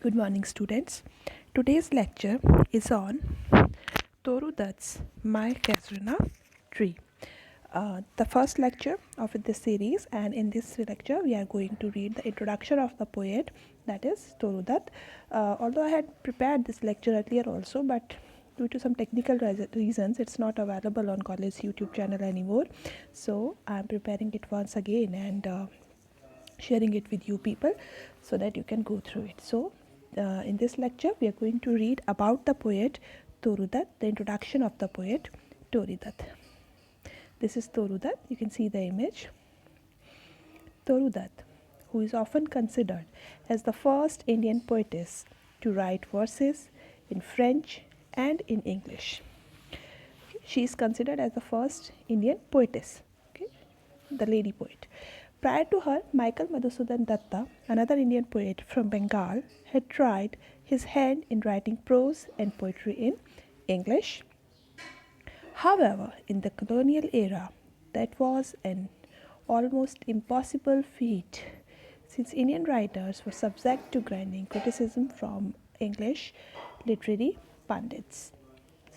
Good morning, students. Today's lecture is on Toru Dutt's My Casuarina Tree. The first lecture of this series, and in this lecture, we are going to read the introduction of the poet, that is Toru Dutt. Although I had prepared this lecture earlier also, but due to some technical reasons, it's not available on college YouTube channel anymore. So I am preparing it once again and sharing it with you people so that you can go through it. So in this lecture we are going to read about the poet Toru Dutt, the introduction of the poet Toru Dutt. This is Toru Dutt. You can see the image. Toru Dutt, who is often considered as the first Indian poetess to write verses in French and in English. She is considered as the first Indian poetess, the lady poet. Prior to her, Michael Madhusudan Datta, another Indian poet from Bengal, had tried his hand in writing prose and poetry in English. However, in the colonial era, that was an almost impossible feat, since Indian writers were subject to grinding criticism from English literary pundits.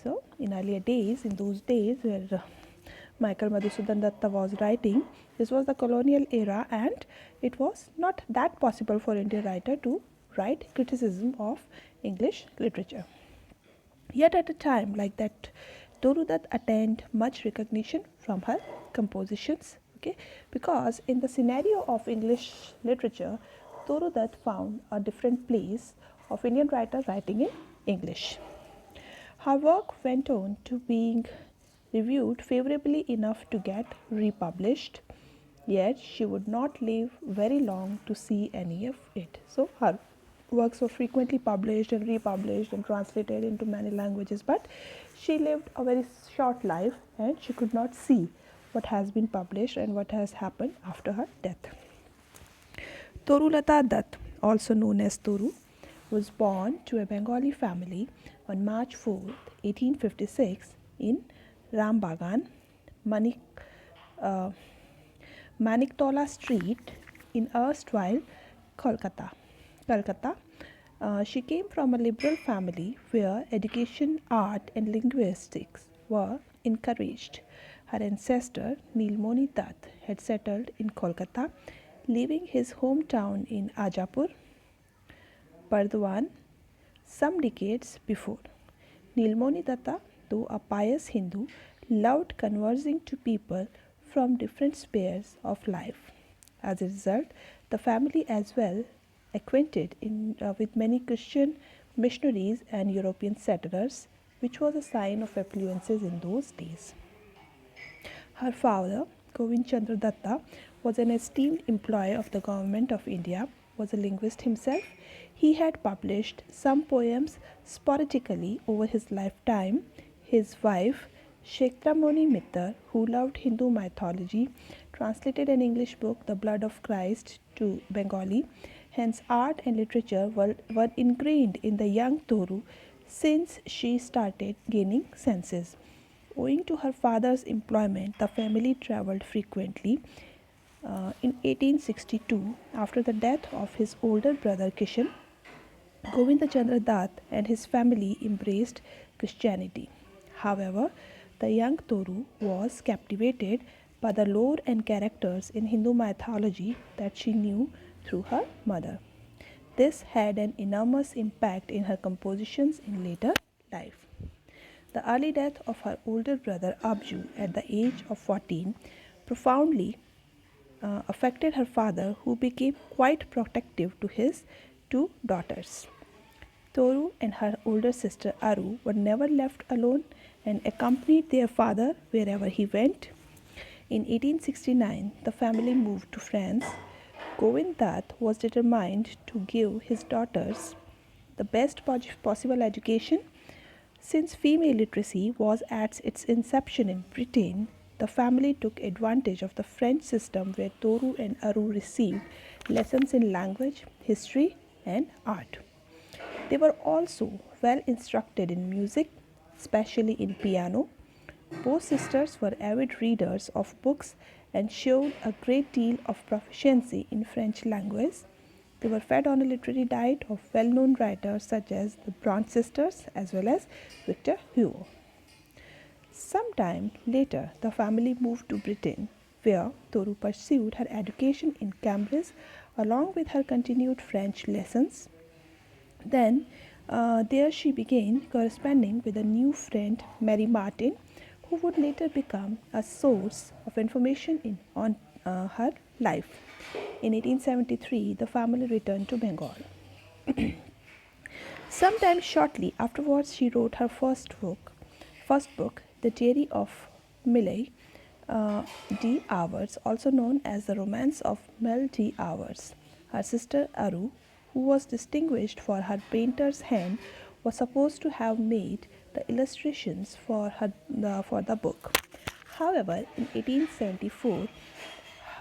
So, in earlier days, in those days where Michael Madhusudan Datta was writing, this was the colonial era, and it was not that possible for Indian writer to write criticism of English literature. Yet at a time like that, Toru Dutt attained much recognition from her compositions, because in the scenario of English literature, Toru Dutt found a different place of Indian writer writing in English. Her work went on to being reviewed favorably enough to get republished, yet she would not live very long to see any of it. So her works were frequently published and republished and translated into many languages, but she lived a very short life and she could not see what has been published and what has happened after her death. Torulata Dutt, also known as Toru, was born to a Bengali family on March 4, 1856 in Rambagan, Maniktola Street in erstwhile Kolkata. She came from a liberal family where education, art, and linguistics were encouraged. Her ancestor Nilmoni Dutt had settled in Kolkata, leaving his hometown in Ajapur, Bardwan, some decades before. Nilmoni Datta, though a pious Hindu, loved conversing to people from different spheres of life. As a result, the family as well acquainted with many Christian missionaries and European settlers, which was a sign of affluences in those days. Her father, Govind Chandra Datta, was an esteemed employee of the government of India, was a linguist himself. He had published some poems sporadically over his lifetime. His wife, Shektramoni Mittar, who loved Hindu mythology, translated an English book, The Blood of Christ, to Bengali. Hence, art and literature were ingrained in the young Toru since she started gaining senses. Owing to her father's employment, the family travelled frequently. In 1862, after the death of his older brother Kishan, Govinda Chandra Dutt and his family embraced Christianity. However, the young Toru was captivated by the lore and characters in Hindu mythology that she knew through her mother. This had an enormous impact in her compositions in later life. The early death of her older brother Abju at the age of 14 profoundly affected her father, who became quite protective to his two daughters. Toru and her older sister Aru were never left alone and accompanied their father wherever he went. In 1869, the family moved to France. Govind Dutt was determined to give his daughters the best possible education. Since female literacy was at its inception in Britain, the family took advantage of the French system where Toru and Aru received lessons in language, history, and art. They were also well instructed in music, especially in piano. Both sisters were avid readers of books and showed a great deal of proficiency in French language. They were fed on a literary diet of well known writers such as the Bronte sisters as well as Victor Hugo. Sometime later, the family moved to Britain, where Toru pursued her education in Cambridge along with her continued French lessons. Then, there she began corresponding with a new friend, Mary Martin, who would later become a source of information on her life. In 1873, the family returned to Bengal. Sometime shortly afterwards, she wrote her first book, The Diary of Millie D. Hours, also known as The Romance of Mel D. Hours. Her sister Aru, who was distinguished for her painter's hand, was supposed to have made the illustrations for the book. However, in 1874,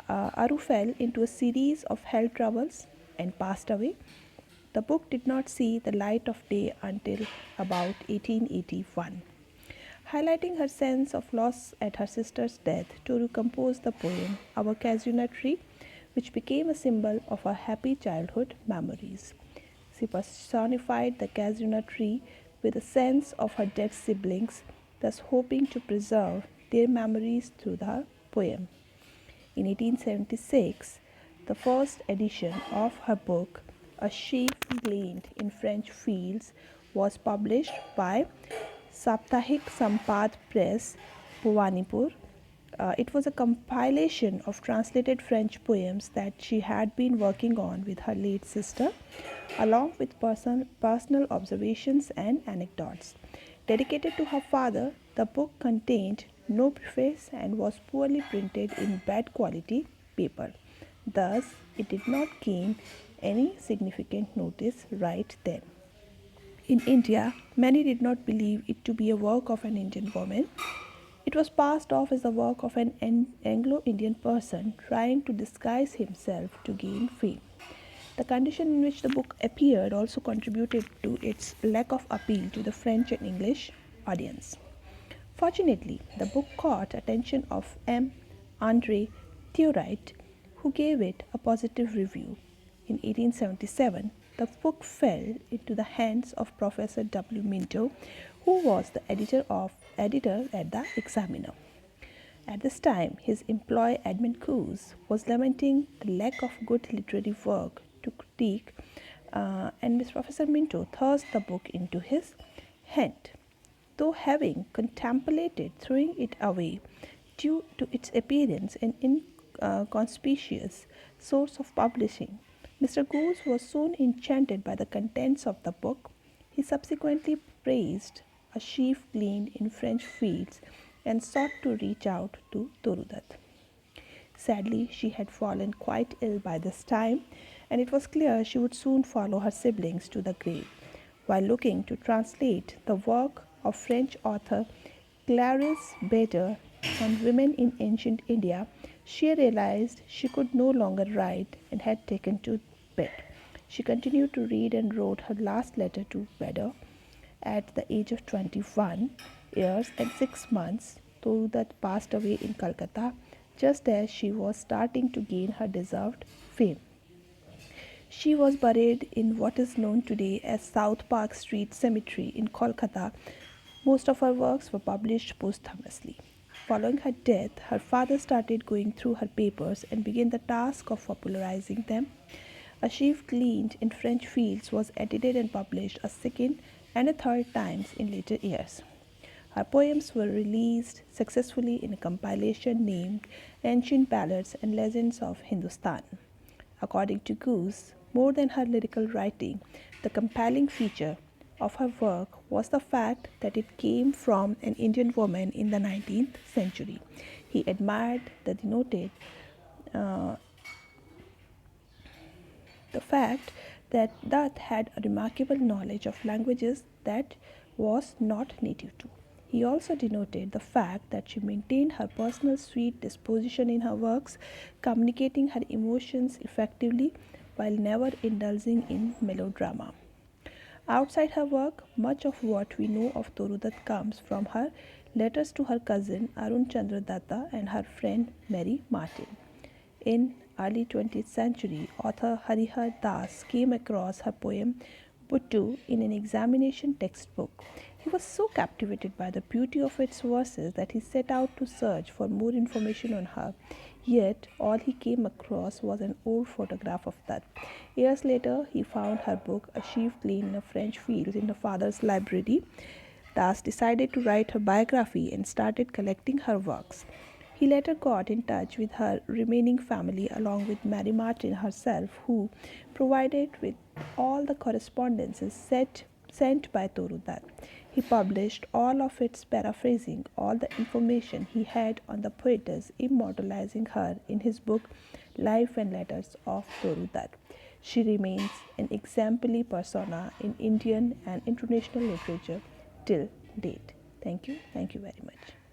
Aru fell into a series of health troubles and passed away. The book did not see the light of day until about 1881. Highlighting her sense of loss at her sister's death, Toru composed the poem Our Cashew Nut Tree, which became a symbol of her happy childhood memories. She personified the cashew nut tree with a sense of her dead siblings, thus hoping to preserve their memories through the poem. In 1876, the first edition of her book, A Sheaf Gleaned in French Fields, was published by Saptahik Sampad Press, Bhuvanipur. It was a compilation of translated French poems that she had been working on with her late sister, along with personal observations and anecdotes. Dedicated to her father, the book contained no preface and was poorly printed in bad quality paper. Thus, it did not gain any significant notice right then. In India, many did not believe it to be a work of an Indian woman. It was passed off as the work of an Anglo Indian person trying to disguise himself to gain fame. The condition in which the book appeared also contributed to its lack of appeal to the French and English audience. Fortunately, the book caught attention of M. Andre Theorit, who gave it a positive review. In 1877, the book fell into the hands of Professor W. Minto, who was the editor at the Examiner. At this time, his employee Edmund Coos was lamenting the lack of good literary work to critique, and Miss Professor Minto thrust the book into his hand. Though having contemplated throwing it away due to its appearance an inconspicuous source of publishing, Mr. Goose was soon enchanted by the contents of the book. He subsequently praised A Sheaf Gleaned in French Fields and sought to reach out to Toru. Sadly, she had fallen quite ill by this time, and it was clear she would soon follow her siblings to the grave. While looking to translate the work of French author Clarice Bader on women in ancient India, she realized she could no longer write and had taken to bed. She continued to read and wrote her last letter to Bader at the age of 21 years and 6 months. Toru passed away in Calcutta just as she was starting to gain her deserved fame. She was buried in what is known today as South Park Street Cemetery in Kolkata. Most of her works were published posthumously. Following her death, her father started going through her papers and began the task of popularizing them. A Sheaf Gleaned in French Fields was edited and published a second and a third times in later years. Her poems were released successfully in a compilation named Ancient Ballads and Legends of Hindustan. According to Goose, more than her lyrical writing, the compelling feature of her work was the fact that it came from an Indian woman in the 19th century. He admired the fact that Dutt had a remarkable knowledge of languages that was not native to. He also denoted the fact that she maintained her personal sweet disposition in her works, communicating her emotions effectively while never indulging in melodrama. Outside her work, much of what we know of Toru Dutt comes from her letters to her cousin Arun Chandra Datta and her friend Mary Martin. In early 20th century, author Harihar Das came across her poem Puttu in an examination textbook. He was so captivated by the beauty of its verses that he set out to search for more information on her. Yet, all he came across was an old photograph of that. Years later, he found her book, A Sheaf Gleaned in a French Field, in her father's library. Das decided to write her biography and started collecting her works. He later got in touch with her remaining family along with Mary Martin herself, who provided with all the correspondences sent by Toru Dutt. He published all of its paraphrasing all the information he had on the poetess, immortalizing her in his book Life and Letters of Toru Dutt. She remains an exemplary persona in Indian and international literature till date. Thank you. Thank you very much.